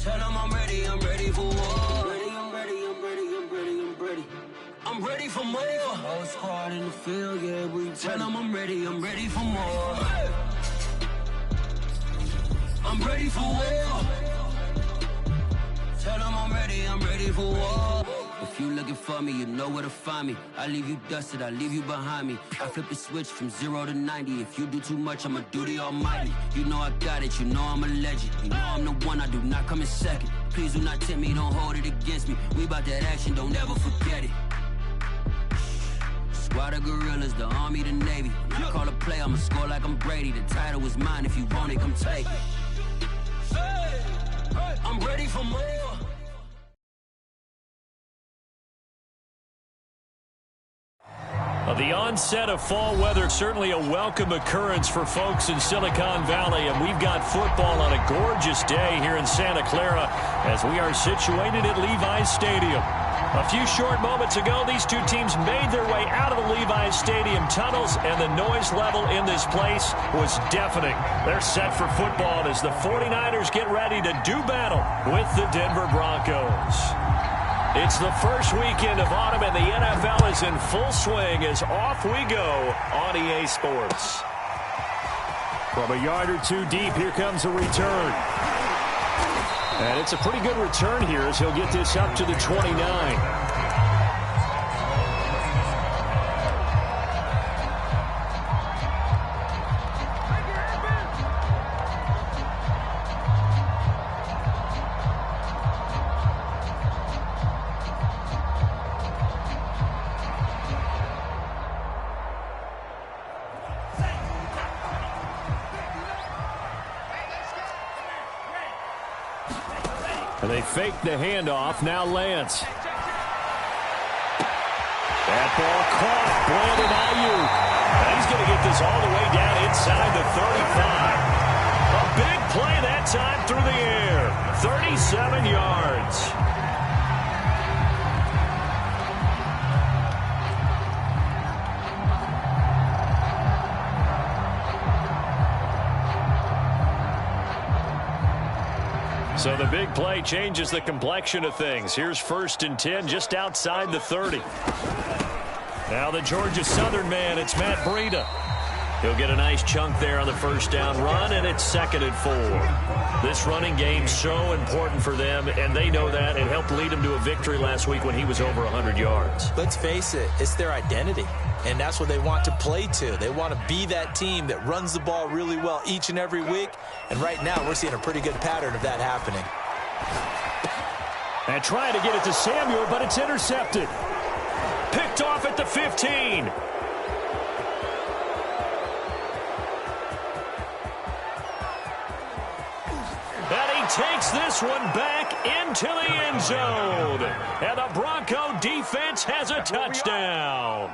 Tell them I'm ready for war. I'm ready for more. Whole squad in the field, yeah, we tell them I'm ready for more. I'm ready for war. Tell them I'm ready for war. If you looking for me, you know where to find me. I leave you dusted, I leave you behind me. I flip the switch from 0 to 90. If you do too much, I'ma do the almighty. You know I got it, you know I'm a legend. You know I'm the one, I do not come in second. Please do not tempt me, don't hold it against me. We bout that action, don't ever forget it. Squad of gorillas, the army, the navy. When I call a play, I'ma score like I'm Brady. The title is mine, if you want it, come take it. I'm ready for more. The onset of fall weather, certainly a welcome occurrence for folks in Silicon Valley, and we've got football on a gorgeous day here in Santa Clara as we are situated at Levi's Stadium. A few short moments ago, these two teams made their way out of the Levi's Stadium tunnels, and the noise level in this place was deafening. They're set for football as the 49ers get ready to do battle with the Denver Broncos. It's the first weekend of autumn, and the NFL is in full swing as off we go on EA Sports. From a yard or two deep, here comes a return. And it's a pretty good return here as he'll get this up to the 29. And they fake the handoff. Now Lance. That ball caught. Brandon Ayuk. And he's going to get this all the way down inside the 35. A big play that time through the air. 37 yards. So the big play changes the complexion of things. Here's 1st and 10 just outside the 30. Now the Georgia Southern man, it's Matt Breida. He'll get a nice chunk there on the first down run, and it's 2nd and 4. This running game's so important for them, and they know that. It helped lead them to a victory last week when he was over 100 yards. Let's face it, it's their identity, and that's what they want to play to. They want to be that team that runs the ball really well each and every week, and right now we're seeing a pretty good pattern of that happening. And trying to get it to Samuel, but it's intercepted. Picked off at the 15. Takes this one back into the end zone. And the Bronco defense has a touchdown.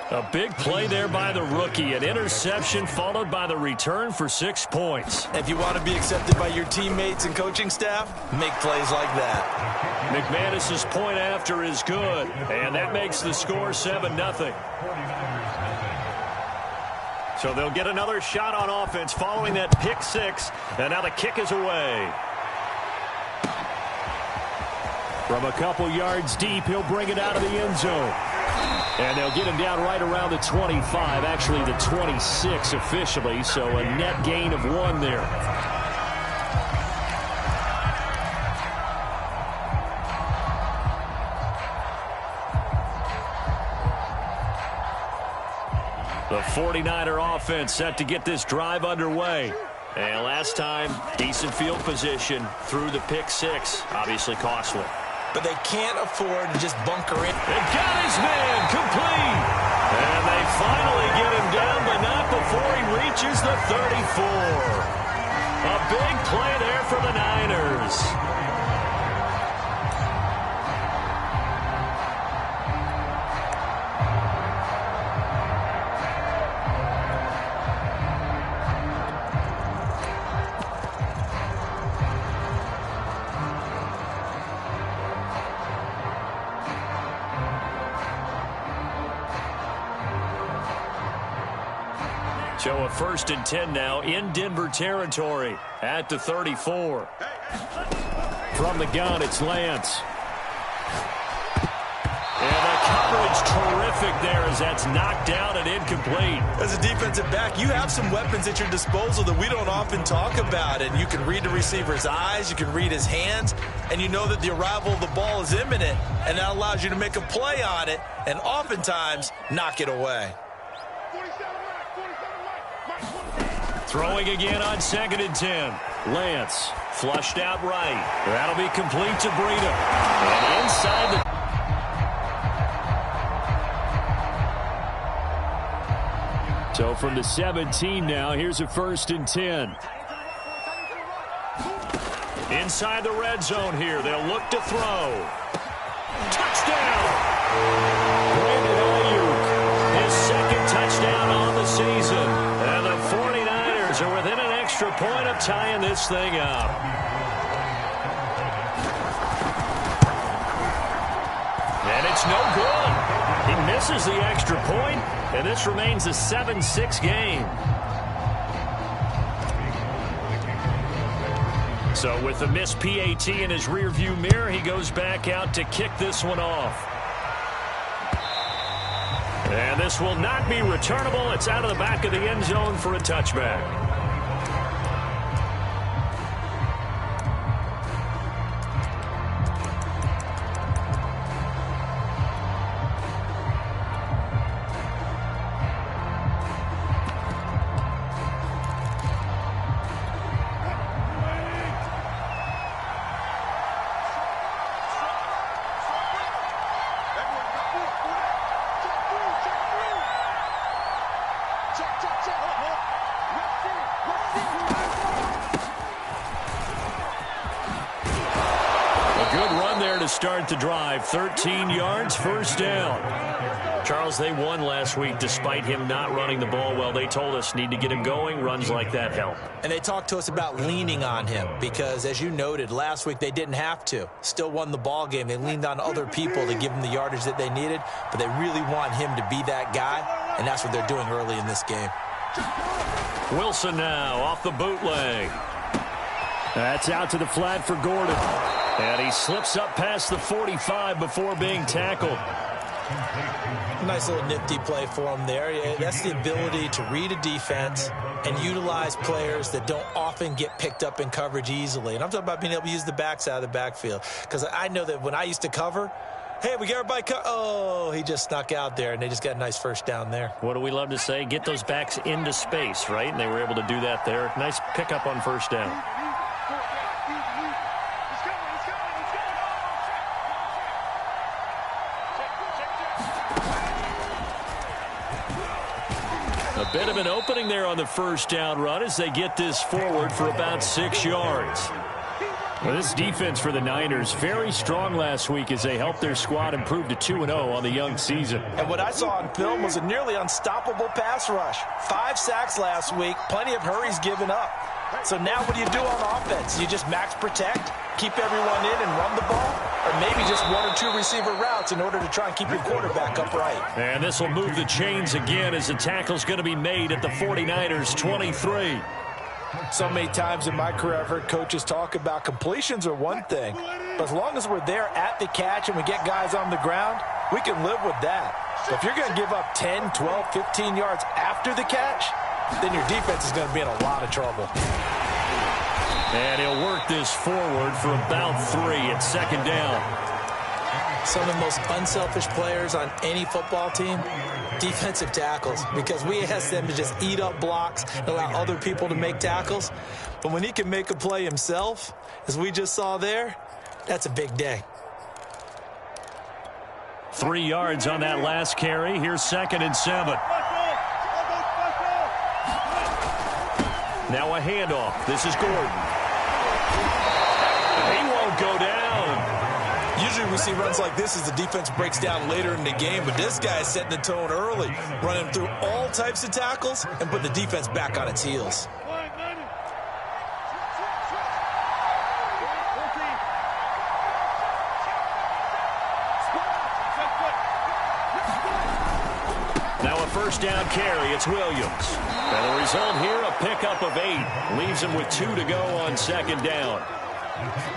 A big play there by the rookie. An interception followed by the return for 6 points. If you want to be accepted by your teammates and coaching staff, make plays like that. McManus's point after is good. And that makes the score 7-0. So they'll get another shot on offense following that pick 6. And now the kick is away. From a couple yards deep, he'll bring it out of the end zone. And they'll get him down right around the 25, actually the 26 officially, so a net gain of 1 there. The 49er offense set to get this drive underway. And last time, decent field position through the pick 6, obviously costly. But they can't afford to just bunker in. They got his man complete. And they finally get him down, but not before he reaches the 34. A big play there for the Niners. So a 1st and 10 now in Denver territory at the 34. From the gun, it's Lance. And the coverage terrific there as that's knocked down and incomplete. As a defensive back, you have some weapons at your disposal that we don't often talk about. And you can read the receiver's eyes, you can read his hands, and you know that the arrival of the ball is imminent. And that allows you to make a play on it and oftentimes knock it away. Throwing again on 2nd and 10. Lance flushed out right. That'll be complete to Breida. And inside the... So from the 17 now, here's a 1st and 10. Inside the red zone here, they'll look to throw. Touchdown! Brandon Ayuk, his 2nd touchdown on the season. And the 49ers are within an extra point of tying this thing up. And it's no good. He misses the extra point, and this remains a 7-6 game. So with the missed PAT in his rearview mirror, he goes back out to kick this one off. And this will not be returnable. It's out of the back of the end zone for a touchback. Start the drive, 13 yards, 1st down. Charles, they won last week despite him not running the ball well. They told us need to get him going. Runs like that help. And they talked to us about leaning on him because, as you noted, last week they didn't have to. Still won the ball game. They leaned on other people to give them the yardage that they needed, but they really want him to be that guy, and that's what they're doing early in this game. Wilson now off the bootleg. That's out to the flat for Gordon. And he slips up past the 45 before being tackled. Nice little nifty play for him there. That's the ability to read a defense and utilize players that don't often get picked up in coverage easily. And I'm talking about being able to use the backside of the backfield. Because I know that when I used to cover, hey, we got everybody oh, he just snuck out there, and they just got a nice 1st down there. What do we love to say? Get those backs into space, right? And they were able to do that there. Nice pickup on 1st down. A bit of an opening there on the 1st down run as they get this forward for about 6 yards. Well, this defense for the Niners, very strong last week as they helped their squad improve to 2-0 on the young season. And what I saw on film was a nearly unstoppable pass rush. 5 sacks last week, plenty of hurries given up. So now what do you do on offense? You just max protect, keep everyone in and run the ball, or maybe just 1 or 2 receiver routes in order to try and keep your quarterback upright. And this will move the chains again as the tackle's going to be made at the 49ers 23. So many times in my career I've heard coaches talk about completions are one thing, but as long as we're there at the catch and we get guys on the ground, we can live with that. But if you're going to give up 10, 12, 15 yards after the catch, then your defense is going to be in a lot of trouble. And he'll work this forward for about 3 at 2nd down. Some of the most unselfish players on any football team, defensive tackles, because we ask them to just eat up blocks and allow other people to make tackles. But when he can make a play himself, as we just saw there, that's a big day. 3 yards on that last carry. Here's 2nd and 7. Now a handoff. This is Gordon. He won't go down. Usually we see runs like this as the defense breaks down later in the game, but this guy is setting the tone early, running through all types of tackles and putting the defense back on its heels. Now a 1st down carry. It's Williams. And the result here, a pickup of 8. Leaves him with 2 to go on 2nd down.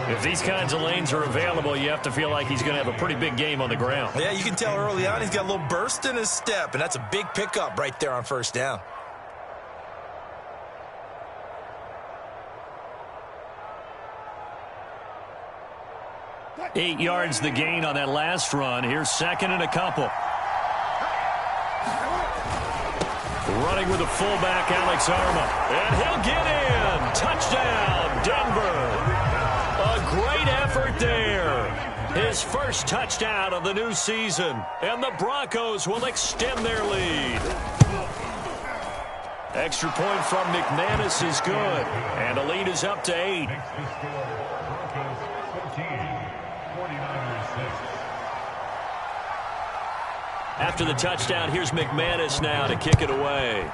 If these kinds of lanes are available, you have to feel like he's going to have a pretty big game on the ground. Yeah, you can tell early on he's got a little burst in his step, and that's a big pickup right there on first down. Eight yards the gain on that last run. Here's second and a couple. Running with the fullback, Alex Arma. And he'll get in. Touchdown, Denver. A great effort there. His first touchdown of the new season. And the Broncos will extend their lead. Extra point from McManus is good. And the lead is up to 8. After the touchdown, here's McManus now to kick it away.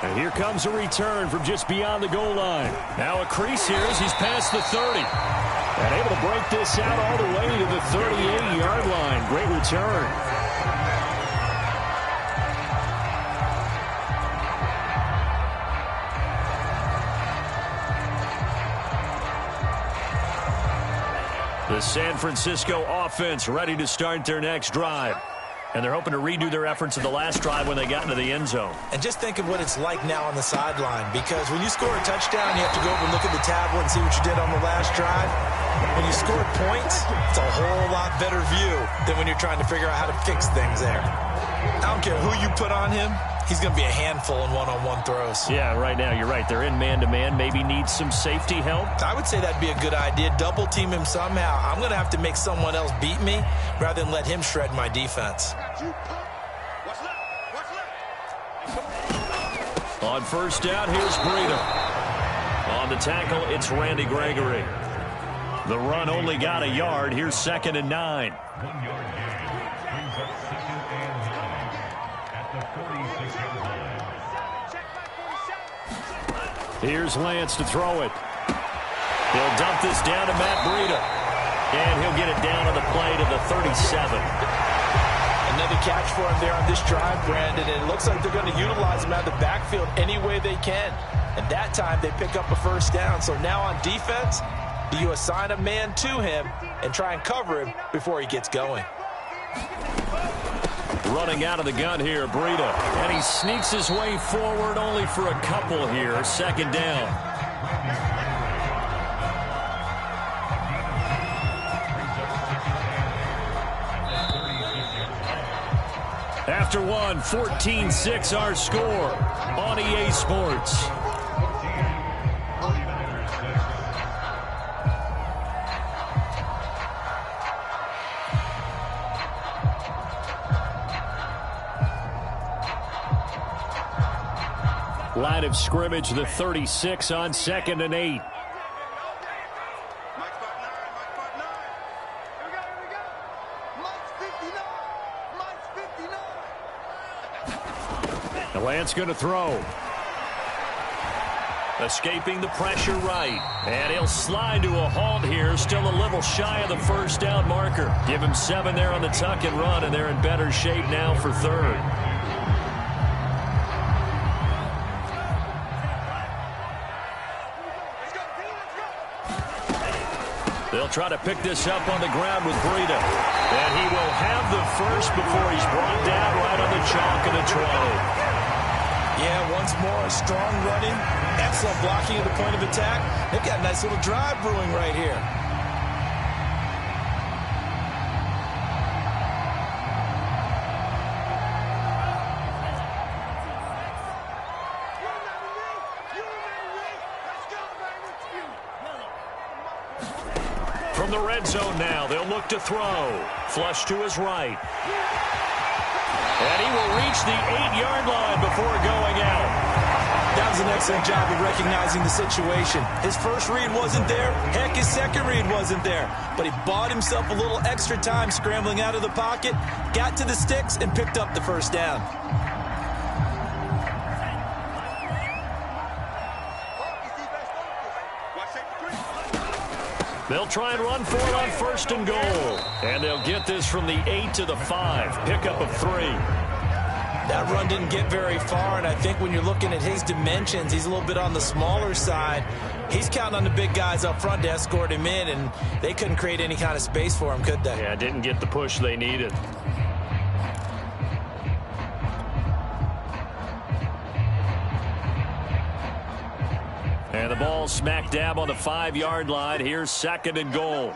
And here comes a return from just beyond the goal line. Now a crease here as he's past the 30. And able to break this out all the way to the 38-yard line. Great return. The San Francisco offense ready to start their next drive. And they're hoping to redo their efforts in the last drive when they got into the end zone. And just think of what it's like now on the sideline, because when you score a touchdown, you have to go over and look at the tablet and see what you did on the last drive. When you score points, it's a whole lot better view than when you're trying to figure out how to fix things there. I don't care who you put on him, he's going to be a handful in one-on-one throws. Yeah, right now, you're right. They're in man-to-man. Maybe needs some safety help. I would say that'd be a good idea. Double-team him somehow. I'm going to have to make someone else beat me rather than let him shred my defense. On first down, here's Breida. On the tackle, it's Randy Gregory. The run only got a yard. Here's second and 9. 1 yard gain. Brings up second and 9 at the 46-yard line. Here's Lance to throw it. He'll dump this down to Matt Breida. And he'll get it down on the play to the 37. Another catch for him there on this drive, Brandon. And it looks like they're going to utilize him out of the backfield any way they can. And that time they pick up a first down. So now on defense, do you assign a man to him and try and cover him before he gets going? Running out of the gun here, Breida. And he sneaks his way forward only for a couple here. Second down. After one, 14-6 our score on EA Sports. Line of scrimmage, the 36 on second and 8. Lance going to throw. Escaping the pressure right. And he'll slide to a halt here. Still a little shy of the first down marker. Give him 7 there on the tuck and run, and they're in better shape now for third. They'll try to pick this up on the ground with Breida. And he will have the first before he's brought down right on the chalk of the 20. Yeah, once more, strong running, excellent blocking at the point of attack. They've got a nice little drive brewing right here. From the red zone now, they'll look to throw. Flush to his right. And he will reach the 8-yard line before going out. That was an excellent job of recognizing the situation. His first read wasn't there. Heck, his second read wasn't there. But he bought himself a little extra time scrambling out of the pocket, got to the sticks, and picked up the first down. They'll try and run for it on first and goal. And they'll get this from the 8 to the 5. Pickup of 3. That run didn't get very far, and I think when you're looking at his dimensions, he's a little bit on the smaller side. He's counting on the big guys up front to escort him in, and they couldn't create any kind of space for him, could they? Yeah, didn't get the push they needed. And the ball smack dab on the 5-yard line. Here's 2nd and goal.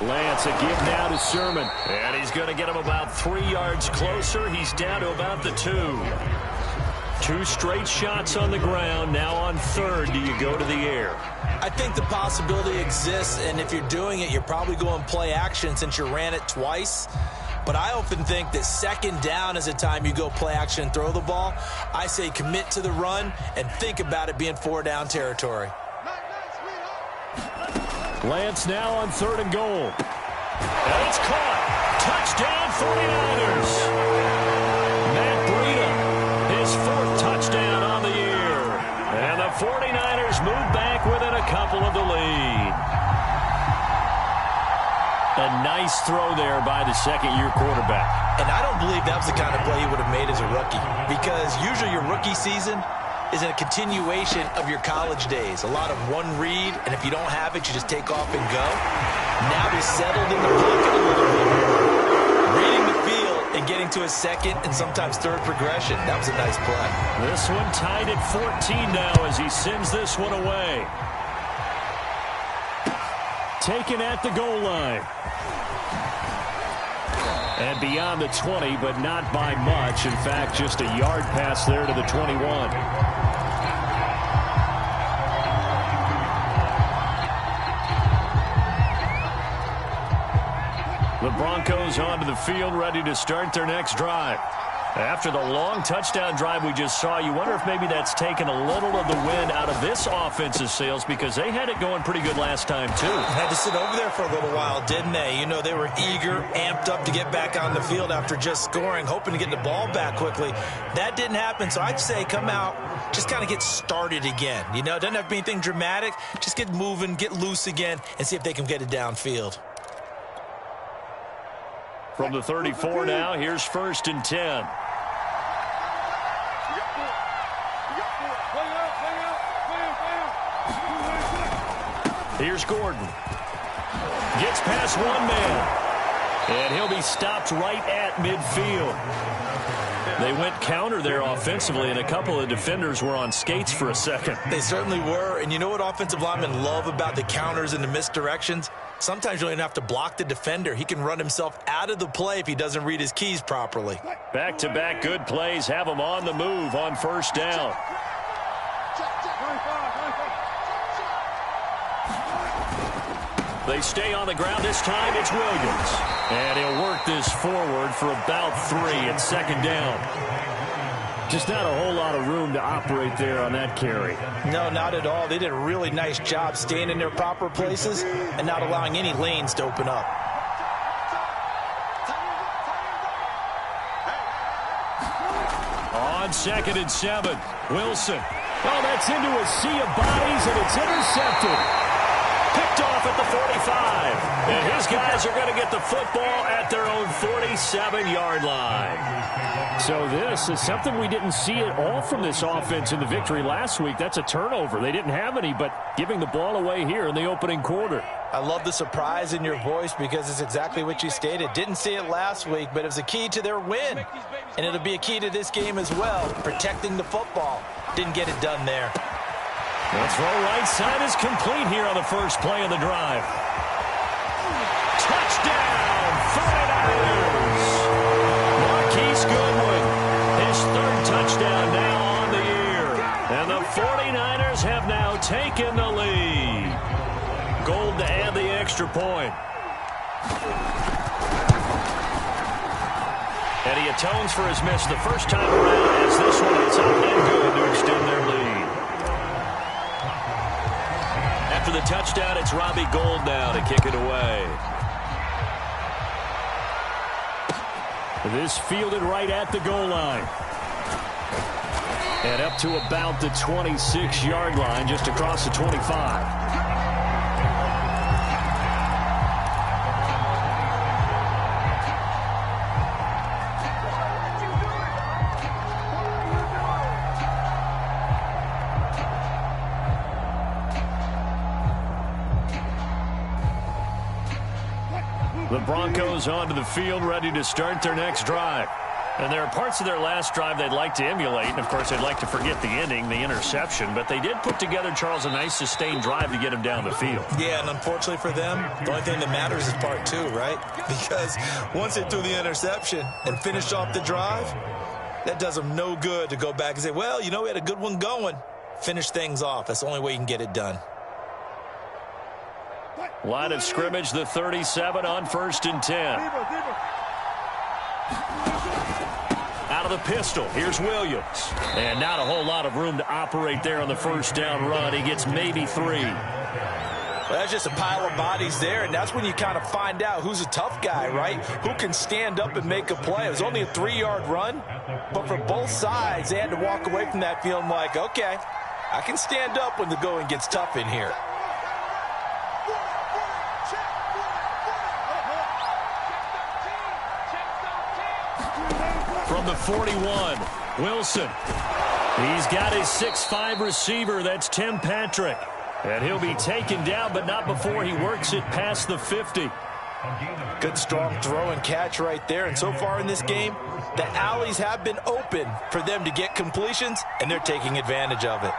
Lance, a give now to Sermon. And he's going to get him about 3 yards closer. He's down to about the 2. 2 straight shots on the ground. Now on 3rd, do you go to the air? I think the possibility exists, and if you're doing it, you're probably going play action since you ran it twice. But I often think that 2nd down is a time you go play action and throw the ball. I say commit to the run and think about it being 4-down territory. Lance now on 3rd and goal. And it's caught. Touchdown 49ers. Matt Breida, his 4th touchdown on the year. And the 49ers move back within a couple of the lead. A nice throw there by the 2nd-year quarterback. And I don't believe that was the kind of play he would have made as a rookie, because usually your rookie season is a continuation of your college days. A lot of one read, and if you don't have it, you just take off and go. Now he's settled in the pocket a little bit, reading the field and getting to a 2nd and sometimes 3rd progression. That was a nice play. This one tied at 14 now as he sends this one away. Taken at the goal line. And beyond the 20, but not by much. In fact, just a yard pass there to the 21. The Broncos onto the field, ready to start their next drive. After the long touchdown drive we just saw, you wonder if maybe that's taken a little of the wind out of this offense's sails, because they had it going pretty good last time, too. Had to sit over there for a little while, didn't they? You know, they were eager, amped up to get back on the field after just scoring, hoping to get the ball back quickly. That didn't happen, so I'd say come out, just kind of get started again. You know, it doesn't have to be anything dramatic. Just get moving, get loose again, and see if they can get it downfield. From the 34 now, here's 1st and 10. Here's Gordon. Gets past one man. And he'll be stopped right at midfield. They went counter there offensively, and a couple of defenders were on skates for a second. They certainly were, and you know what offensive linemen love about the counters and the misdirections? Sometimes you don't even have to block the defender. He can run himself out of the play if he doesn't read his keys properly. Back-to-back good plays have him on the move on 1st down. They stay on the ground. This time it's Williams. And he'll work this forward for about 3 at 2nd down. Just not a whole lot of room to operate there on that carry. No, not at all. They did a really nice job staying in their proper places and not allowing any lanes to open up. On 2nd and 7, Wilson. Oh, that's into a sea of bodies, and it's intercepted. Picked off at the 45. And his guys are going to get the football at their own 47-yard line. So this is something we didn't see at all from this offense in the victory last week. That's a turnover. They didn't have any, but giving the ball away here in the opening quarter. I love the surprise in your voice because it's exactly what you stated. Didn't see it last week, but it was a key to their win. And it'll be a key to this game as well, protecting the football. Didn't get it done there. The throw right side is complete here on the first play of the drive. Touchdown, 49ers! Marquise Goodwin, his 3rd touchdown now on the year. And the 49ers have now taken the lead. Gold to add the extra point. And he atones for his miss the first time around as this one is up and good to extend their lead. After the touchdown, it's Robbie Gould now to kick it away. This fielded right at the goal line. And up to about the 26-yard line, just across the 25. The Broncos onto the field, ready to start their next drive. And there are parts of their last drive they'd like to emulate. And, of course, they'd like to forget the ending, the interception. But they did put together, Charles, a nice sustained drive to get him down the field. Yeah, and unfortunately for them, the only thing that matters is part two, right? Because once they threw the interception and finished off the drive, that does them no good to go back and say, well, you know, we had a good one going. Finish things off. That's the only way you can get it done. Line of scrimmage, the 37 on 1st and 10. Out of the pistol, here's Williams. And not a whole lot of room to operate there on the first down run. He gets maybe 3. Well, that's just a pile of bodies there, and that's when you kind of find out who's a tough guy, right? Who can stand up and make a play. It was only a 3-yard run, but for both sides, they had to walk away from that feeling like, okay, I can stand up when the going gets tough in here. From the 41, Wilson. He's got his 6'5" receiver. That's Tim Patrick. And he'll be taken down, but not before he works it past the 50. Good, strong throw and catch right there. And so far in this game, the alleys have been open for them to get completions, and they're taking advantage of it.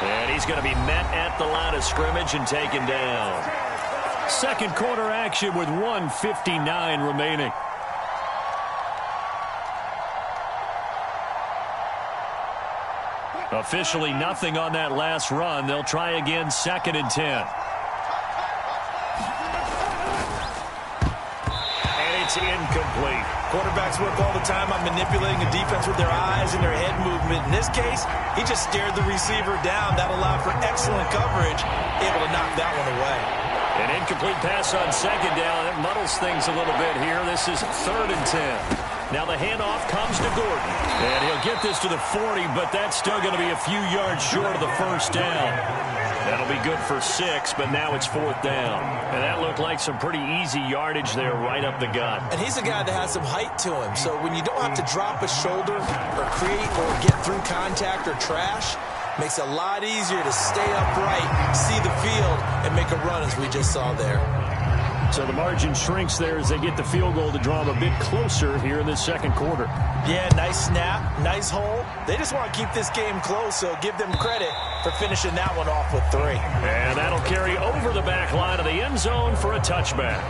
And he's going to be met at the line of scrimmage and taken down. Second quarter action with 1:59 remaining. Officially nothing on that last run. They'll try again 2nd and 10. And it's incomplete. Quarterbacks work all the time on manipulating a defense with their eyes and their head movement. In this case, he just stared the receiver down. That allowed for excellent coverage, able to knock that one away. An incomplete pass on 2nd down. That muddles things a little bit here. This is 3rd and 10. Now the handoff comes to Gordon. And he'll get this to the 40, but that's still going to be a few yards short of the first down. That'll be good for 6, but now it's 4th down. And that looked like some pretty easy yardage there right up the gut. And he's a guy that has some height to him. So when you don't have to drop a shoulder or create or get through contact or trash, makes it a lot easier to stay upright, see the field, and make a run as we just saw there. So the margin shrinks there as they get the field goal to draw them a bit closer here in the second quarter. Yeah, nice snap, nice hole. They just want to keep this game close, so give them credit for finishing that one off with 3. And that'll carry over the back line of the end zone for a touchback.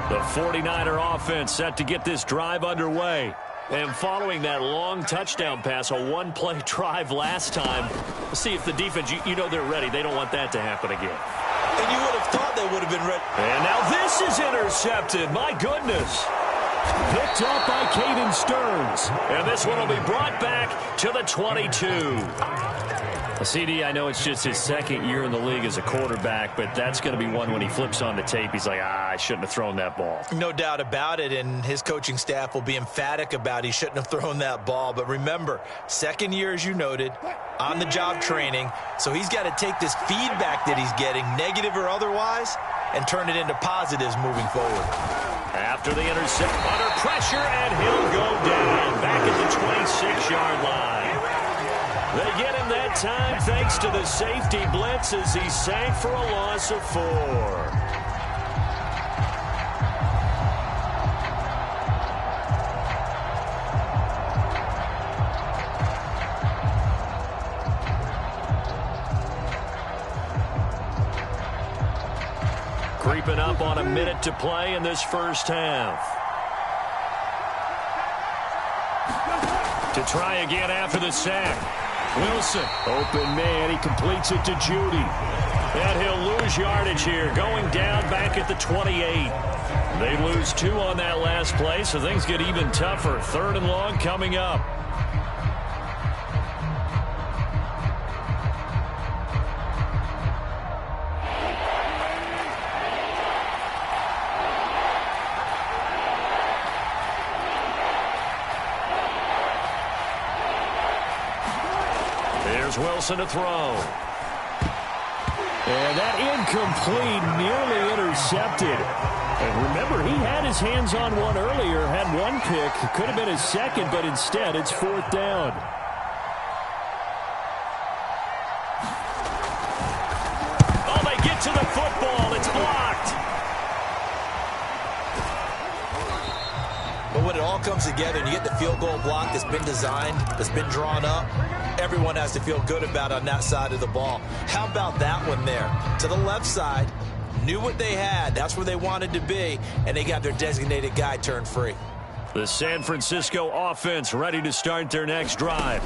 The 49er offense set to get this drive underway. And following that long touchdown pass, a one-play drive last time, let's see if the defense, you know they're ready. They don't want that to happen again. And you would have thought they would have been ready. And now this is intercepted. My goodness. Picked up by Caden Stearns. And this one will be brought back to the 22. CD, I know it's just his 2nd year in the league as a quarterback, but that's going to be one when he flips on the tape. He's like, I shouldn't have thrown that ball. No doubt about it, and his coaching staff will be emphatic about he shouldn't have thrown that ball. But remember, 2nd year, as you noted, on-the-job training, so he's got to take this feedback that he's getting, negative or otherwise, and turn it into positives moving forward. After the intercept, under pressure, and he'll go down back at the 26-yard line. They get him that time thanks to the safety blitz as he sank for a loss of 4. Creeping up on a minute to play in this first half. To try again after the sack. Wilson, open man, he completes it to Judy. And he'll lose yardage here, going down back at the 28. They lose 2 on that last play, so things get even tougher. 3rd and long coming up. Here's Wilson to throw. And that incomplete, nearly intercepted. And remember, he had his hands on one earlier, had one pick. Could have been his second, but instead it's 4th down. Oh, they get to the football. It's blocked. But when it all comes together and you get the field goal block that's been designed, that's been drawn up, everyone has to feel good about it on that side of the ball. How about that one there? To the left side, knew what they had. That's where they wanted to be, and they got their designated guy turned free. The San Francisco offense ready to start their next drive.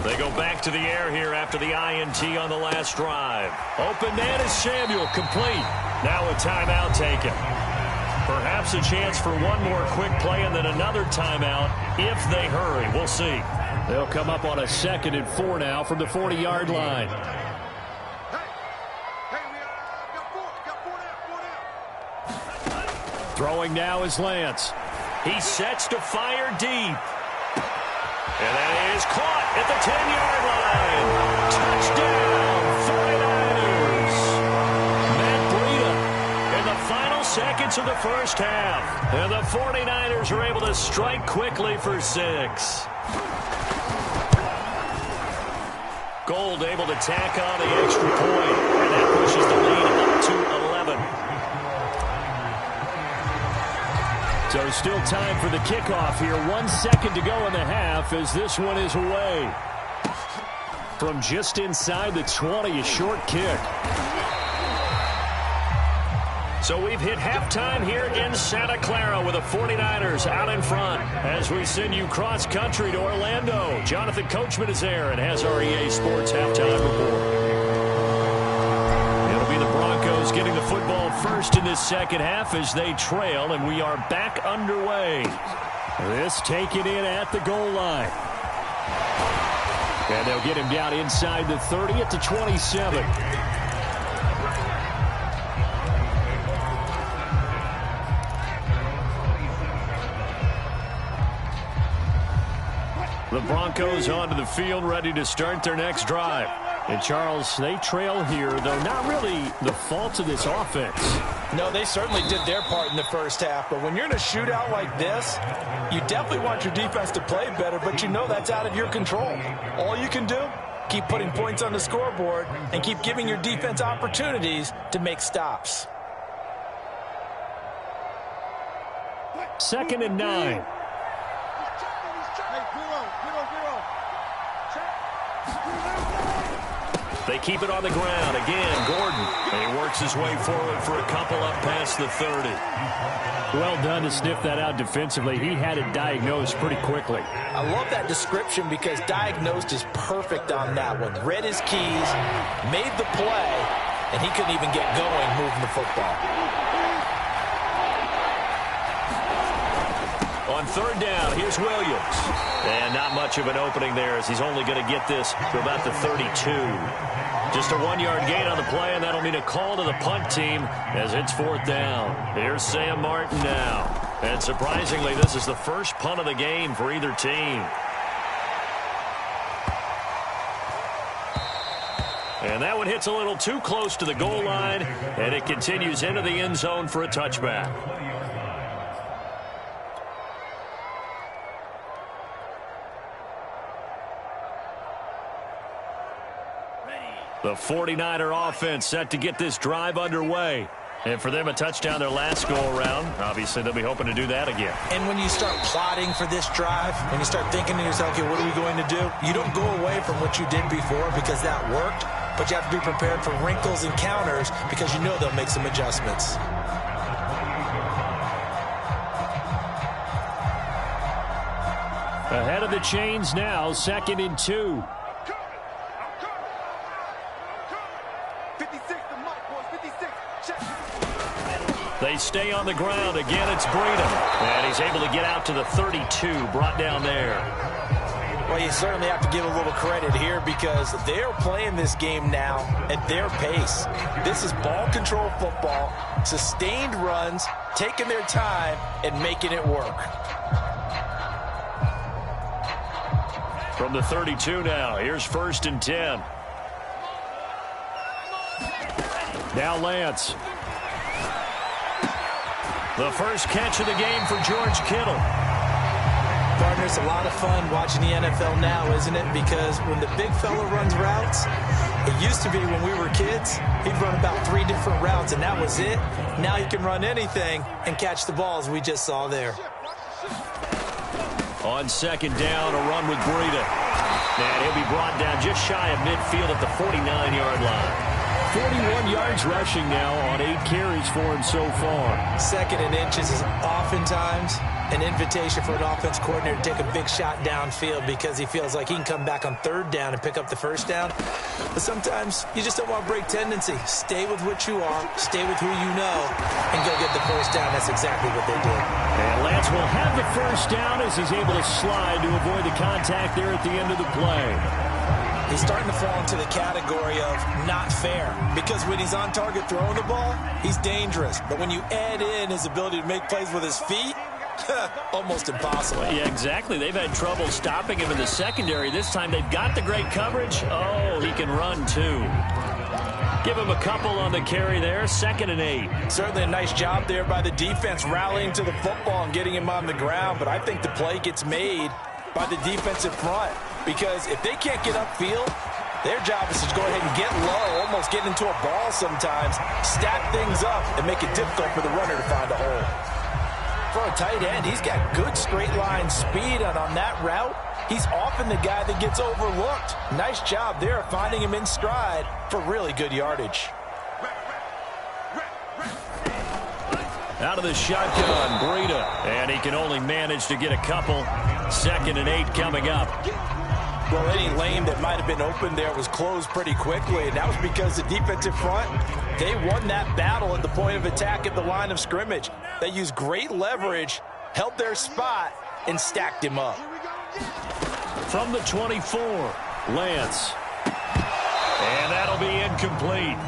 They go back to the air here after the INT on the last drive. Open man is Samuel, complete. Now a timeout taken. Perhaps a chance for one more quick play and then another timeout if they hurry. We'll see. They'll come up on a 2nd and 4 now from the 40-yard line. Throwing now is Lance. He sets to fire deep. And that is caught at the 10-yard line. Touchdown, 49ers. Matt Breida in the final seconds of the first half. And the 49ers are able to strike quickly for 6. Gold able to tack on the extra point. And that pushes the lead up to 11. So still time for the kickoff here. 1 second to go in the half as this one is away. From just inside the 20, a short kick. So we've hit halftime here in Santa Clara with the 49ers out in front as we send you cross-country to Orlando. Jonathan Coachman is there and has our EA Sports halftime report. It'll be the Broncos getting the football first in this second half as they trail, and we are back underway. This taken in at the goal line. And they'll get him down inside the 30 at the 27. The Broncos onto the field ready to start their next drive. And, Charles, they trail here, though not really the fault of this offense. No, they certainly did their part in the first half. But when you're in a shootout like this, you definitely want your defense to play better, but you know that's out of your control. All you can do, keep putting points on the scoreboard and keep giving your defense opportunities to make stops. 2nd and 9. They keep it on the ground. Again, Gordon. And he works his way forward for a couple up past the 30. Well done to sniff that out defensively. He had it diagnosed pretty quickly. I love that description because diagnosed is perfect on that one. Read his keys, made the play, and he couldn't even get going moving the football. On 3rd down, here's Williams. And not much of an opening there as he's only going to get this to about the 32. Just a 1-yard gain on the play, and that'll mean a call to the punt team as it's 4th down. Here's Sam Martin now. And surprisingly, this is the first punt of the game for either team. And that one hits a little too close to the goal line, and it continues into the end zone for a touchback. The 49er offense set to get this drive underway. And for them, a touchdown their last go-around. Obviously, they'll be hoping to do that again. And when you start plotting for this drive, when you start thinking to yourself, okay, what are we going to do? You don't go away from what you did before because that worked, but you have to be prepared for wrinkles and counters because you know they'll make some adjustments. Ahead of the chains now, 2nd and 2. They stay on the ground. Again, it's Breida. And he's able to get out to the 32, brought down there. Well, you certainly have to give a little credit here because they're playing this game now at their pace. This is ball control football, sustained runs, taking their time and making it work. from the 32 now. Here's 1st and 10. Now Lance. The first catch of the game for George Kittle. Partner, it's a lot of fun watching the NFL now, isn't it? Because when the big fella runs routes, it used to be when we were kids, he'd run about 3 different routes, and that was it. Now he can run anything and catch the balls we just saw there. On 2nd down, a run with Breida. And he'll be brought down just shy of midfield at the 49-yard line. 41 yards rushing now on 8 carries for him so far. 2nd and inches is oftentimes an invitation for an offense coordinator to take a big shot downfield because he feels like he can come back on 3rd down and pick up the 1st down. But sometimes you just don't want to break tendency. Stay with what you are, stay with who you know, and go get the 1st down. That's exactly what they did. And Lance will have the 1st down as he's able to slide to avoid the contact there at the end of the play. He's starting to fall into the category of not fair because when he's on target throwing the ball, he's dangerous. But when you add in his ability to make plays with his feet, almost impossible. Yeah, exactly. They've had trouble stopping him in the secondary. This time they've got the great coverage. Oh, he can run too. Give him a couple on the carry there. 2nd and 8. Certainly a nice job there by the defense rallying to the football and getting him on the ground. But I think the play gets made by the defensive front. Because if they can't get upfield, their job is to go ahead and get low, almost get into a ball sometimes, stack things up, and make it difficult for the runner to find a hole. For a tight end, he's got good straight line speed, and on that route, he's often the guy that gets overlooked. Nice job there of finding him in stride for really good yardage. Out of the shotgun, Breida, and he can only manage to get a couple. 2nd and 8 coming up. Well, any lane that might have been open there was closed pretty quickly, and that was because the defensive front, they won that battle at the point of attack at the line of scrimmage. They used great leverage, held their spot, and stacked him up. From the 24, Lance. And that'll be incomplete.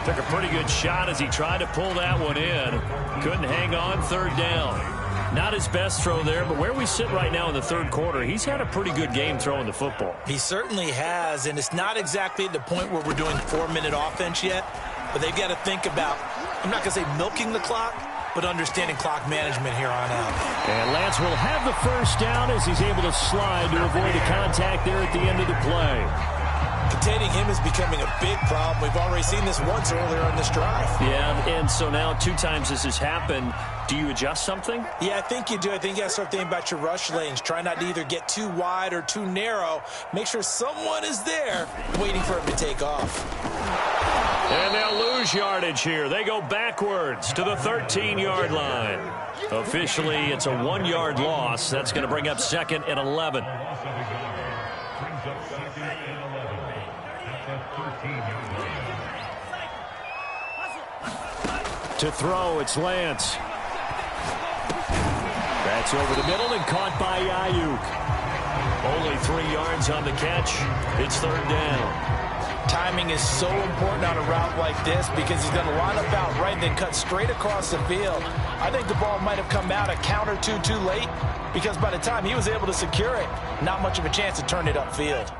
Took a pretty good shot as he tried to pull that one in. Couldn't hang on 3rd down. Not his best throw there, but where we sit right now in the 3rd quarter, he's had a pretty good game throwing the football. He certainly has, and it's not exactly at the point where we're doing 4-minute offense yet, but they've got to think about, I'm not going to say milking the clock, but understanding clock management here on out. And Lance will have the 1st down as he's able to slide to avoid the contact there at the end of the play. Containing him is becoming a big problem. We've already seen this once earlier in this drive. Yeah, and so now 2 times this has happened. Do you adjust something? Yeah, I think you do. I think you got to start thinking about your rush lanes. Try not to either get too wide or too narrow. Make sure someone is there waiting for him to take off. And they'll lose yardage here. They go backwards to the 13-yard line. Officially, it's a 1-yard loss. That's going to bring up 2nd and 11. To throw, it's Lance. That's over the middle and caught by Ayuk. Only 3 yards on the catch. It's 3rd down. Timing is so important on a route like this because he's going to line up out right and then cut straight across the field. I think the ball might have come out a count or two too late because by the time he was able to secure it, not much of a chance to turn it upfield.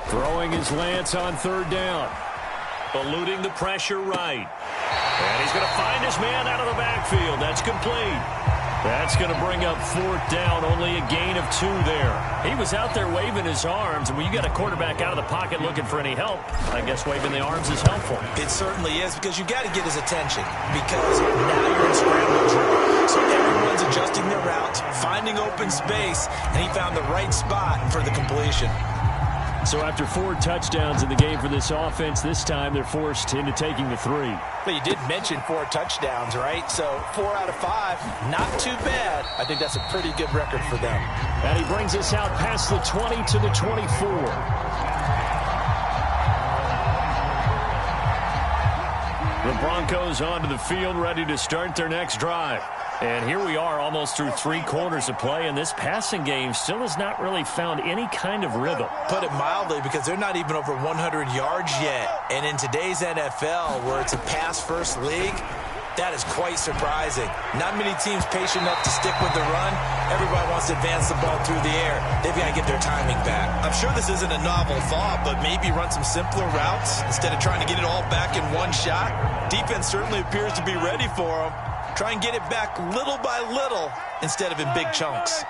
Throwing is Lance on 3rd down. Eluding the pressure right. And he's going to find his man out of the backfield. That's complete. That's going to bring up 4th down. Only a gain of 2 there. He was out there waving his arms. And when you got a quarterback out of the pocket looking for any help, I guess waving the arms is helpful. It certainly is because you got to get his attention because now you're in scramble drill. So everyone's adjusting their routes, finding open space, and he found the right spot for the completion. So after 4 touchdowns in the game for this offense, this time they're forced into taking the 3. But you did mention 4 touchdowns, right? So 4 out of 5, not too bad. I think that's a pretty good record for them. And he brings us out past the 20 to the 24. The Broncos onto the field, ready to start their next drive. And here we are almost through 3 quarters of play, and this passing game still has not really found any kind of rhythm. Put it mildly, because they're not even over 100 yards yet. And in today's NFL, where it's a pass-first league, That is quite surprising. Not many teams patient enough to stick with the run. Everybody wants to advance the ball through the air. They've got to get their timing back. I'm sure this isn't a novel thought, but maybe run some simpler routes instead of trying to get it all back in one shot. Defense certainly appears to be ready for them. Try and get it back little by little instead of in big chunks.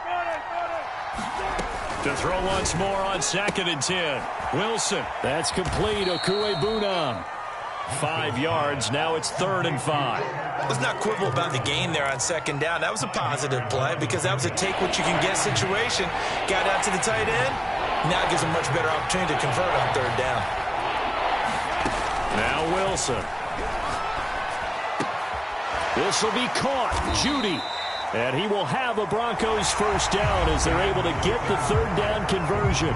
To throw once more on 2nd and 10. Wilson. That's complete. Okuebuna. 5 yards. Now it's 3rd and 5. Let's not quibble about the gain there on 2nd down. That was a positive play because that was a take-what-you-can-get situation. Got out to the tight end. Now it gives a much better opportunity to convert on 3rd down. Now Wilson. This will be caught. Judy. And he will have a Broncos first down as they're able to get the 3rd down conversion.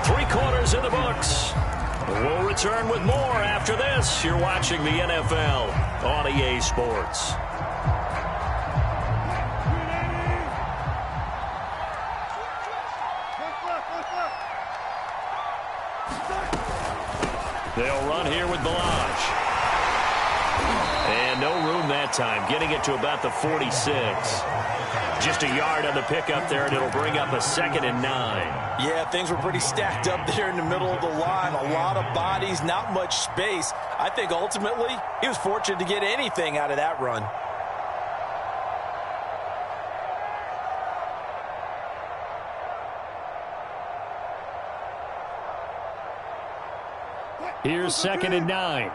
3 quarters in the books. We'll return with more after this. You're watching the NFL on EA Sports. They'll run here with Balaj. And no room that time, getting it to about the 46. Just a yard on the pickup there, and it'll bring up a 2nd and 9. Yeah, things were pretty stacked up there in the middle of the line. A lot of bodies, not much space. I think ultimately he was fortunate to get anything out of that run. Here's 2nd and 9.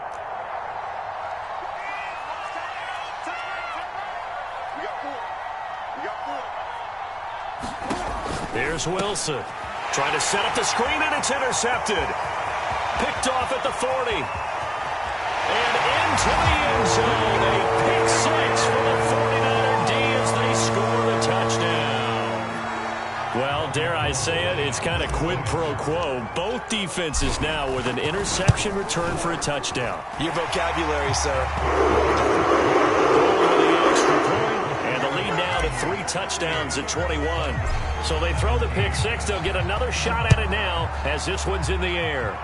Here's Wilson. Trying to set up the screen, and it's intercepted. Picked off at the 40. And into the end zone. A pick 6 for the 49er D as they score the touchdown. Well, dare I say it, it's kind of quid pro quo. Both defenses now with an interception return for a touchdown. Your vocabulary, sir. Goal with the extra point, and the lead now to 3 touchdowns at 21. So they throw the pick 6. They'll get another shot at it now as this one's in the air.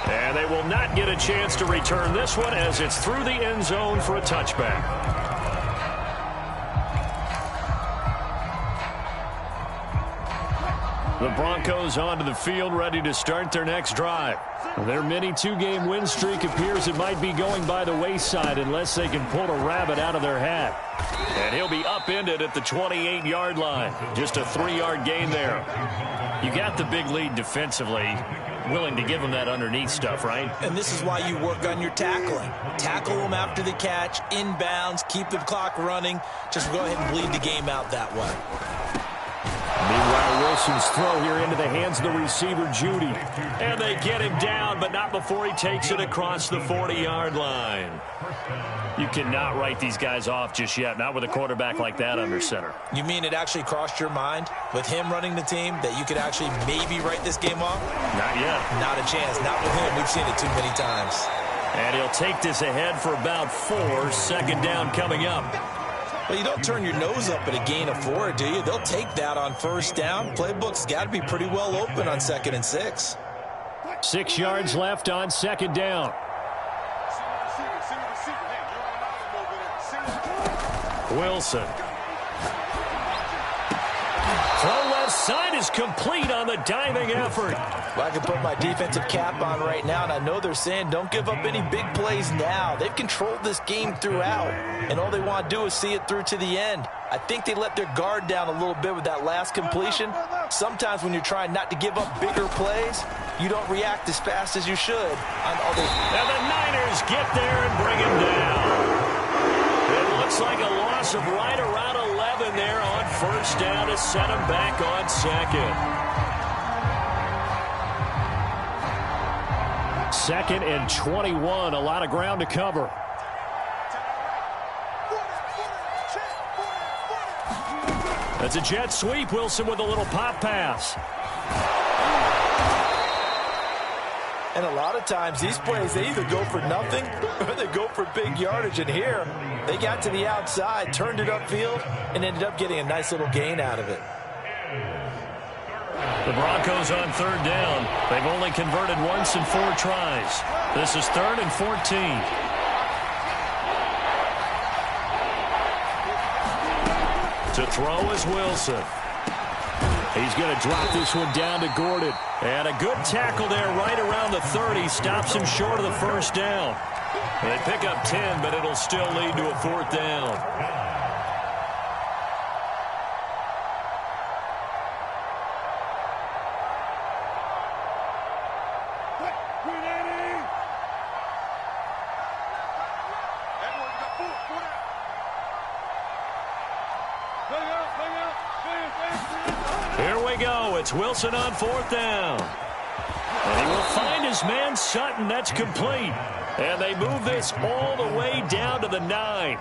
And they will not get a chance to return this one as it's through the end zone for a touchback. The Broncos onto the field, ready to start their next drive. Their mini 2-game win streak appears it might be going by the wayside unless they can pull a rabbit out of their hat. And he'll be upended at the 28-yard line. Just a 3-yard gain there. You got the big lead defensively. Willing to give them that underneath stuff, right? And this is why you work on your tackling. Tackle them after the catch, inbounds, keep the clock running. Just go ahead and bleed the game out that way. Meanwhile, Wilson's throw here into the hands of the receiver, Judy. And they get him down, but not before he takes it across the 40-yard line. You cannot write these guys off just yet, not with a quarterback like that under center. You mean it actually crossed your mind with him running the team that you could actually maybe write this game off? Not yet. Not a chance. Not with him. We've seen it too many times. And he'll take this ahead for about 4. 2nd down coming up. Well, you don't turn your nose up at a gain of 4, do you? They'll take that on 1st down. Playbook's got to be pretty well open on 2nd and 6. 6 yards left on 2nd down. Wilson. Throw left side is complete on the diving effort. Well, I can put my defensive cap on right now, and I know they're saying don't give up any big plays now. They've controlled this game throughout, and all they want to do is see it through to the end. I think they let their guard down a little bit with that last completion. Sometimes when you're trying not to give up bigger plays, you don't react as fast as you should on other. And the Niners get there and bring him down. It looks like a loss of right around 11 there on 1st down to set him back on 2nd. 2nd and 21, a lot of ground to cover. That's a jet sweep. Wilson with a little pop pass. And a lot of times these plays, they either go for nothing or they go for big yardage. And here, they got to the outside, turned it upfield, and ended up getting a nice little gain out of it. The Broncos on 3rd down. They've only converted once in 4 tries. This is 3rd and 14. To throw is Wilson. He's going to drop this one down to Gordon. And a good tackle there right around the 30. Stops him short of the first down. They pick up 10, but it'll still lead to a 4th down. Here we go. It's Wilson on 4th down. And he will find his man Sutton. That's complete. And they move this all the way down to the 9.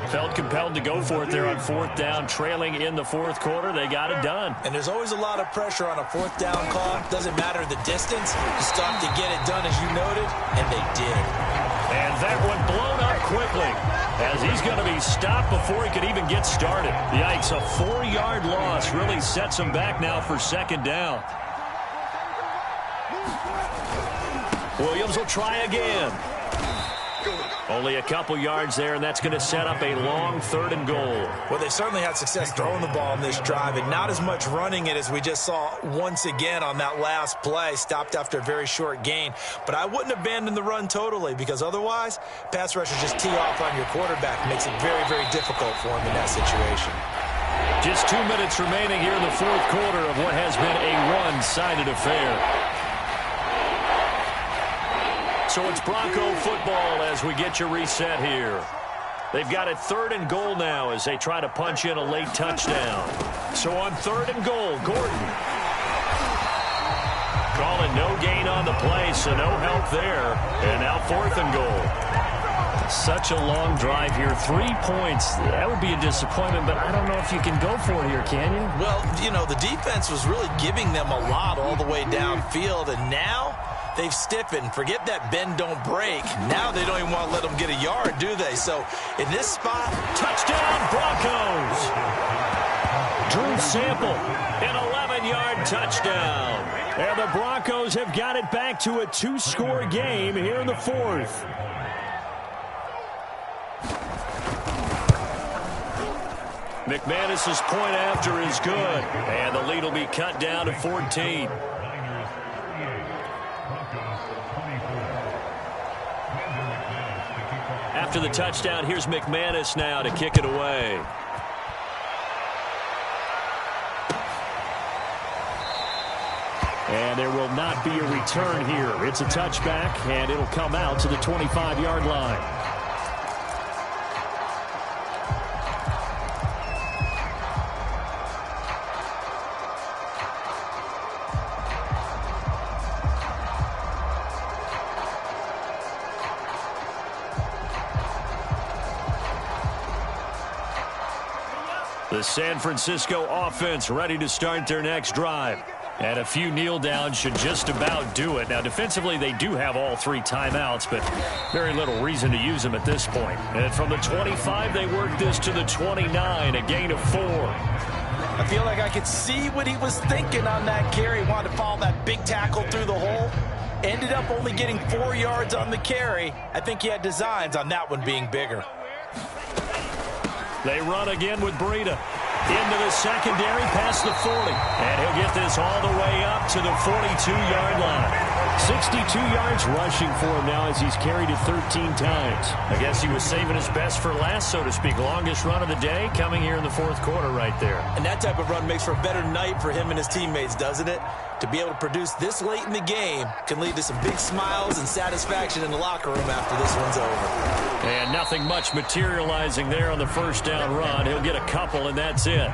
Felt compelled to go for it there on 4th down, trailing in the 4th quarter. They got it done. And there's always a lot of pressure on a 4th down call. Doesn't matter the distance. You stop to get it done, as you noted, and they did. And that one blown up quickly, as he's going to be stopped before he could even get started. Yikes, a 4-yard loss really sets him back now for 2nd down. Williams will try again. Only a couple yards there, and that's going to set up a long 3rd and goal. Well, they certainly had success throwing the ball in this drive, and not as much running it as we just saw once again on that last play. Stopped after a very short gain. But I wouldn't abandon the run totally, because otherwise, pass rushers just tee off on your quarterback. Makes it very, very difficult for him in that situation. Just 2 minutes remaining here in the 4th quarter of what has been a one-sided affair. So it's Bronco football as we get your reset here. They've got it 3rd and goal now as they try to punch in a late touchdown. So on 3rd and goal, Gordon. Calling no gain on the play, so no help there. And now 4th and goal. Such a long drive here. 3 points. That would be a disappointment, but I don't know if you can go for it here, can you? Well, you know, the defense was really giving them a lot all the way downfield, and now they've stiffened. Forget that bend, don't break. Now they don't even want to let them get a yard, do they? So in this spot, touchdown Broncos. Drew Sample, an 11-yard touchdown. And the Broncos have got it back to a 2-score game here in the 4th. McManus's point after is good. And the lead will be cut down to 14. After the touchdown, here's McManus now to kick it away. And there will not be a return here. It's a touchback, and it'll come out to the 25-yard line. The San Francisco offense ready to start their next drive. And a few kneel downs should just about do it. Now, defensively, they do have all 3 timeouts, but very little reason to use them at this point. And from the 25, they work this to the 29, a gain of 4. I feel like I could see what he was thinking on that carry. He wanted to follow that big tackle through the hole. Ended up only getting 4 yards on the carry. I think he had designs on that one being bigger. They run again with Breida. Into the secondary, past the 40. And he'll get this all the way up to the 42-yard line. 62 yards rushing for him now as he's carried it 13 times. I guess he was saving his best for last, so to speak. Longest run of the day coming here in the 4th quarter right there. And that type of run makes for a better night for him and his teammates, doesn't it? To be able to produce this late in the game can lead to some big smiles and satisfaction in the locker room after this one's over. And nothing much materializing there on the first down run. He'll get a couple, and that's it.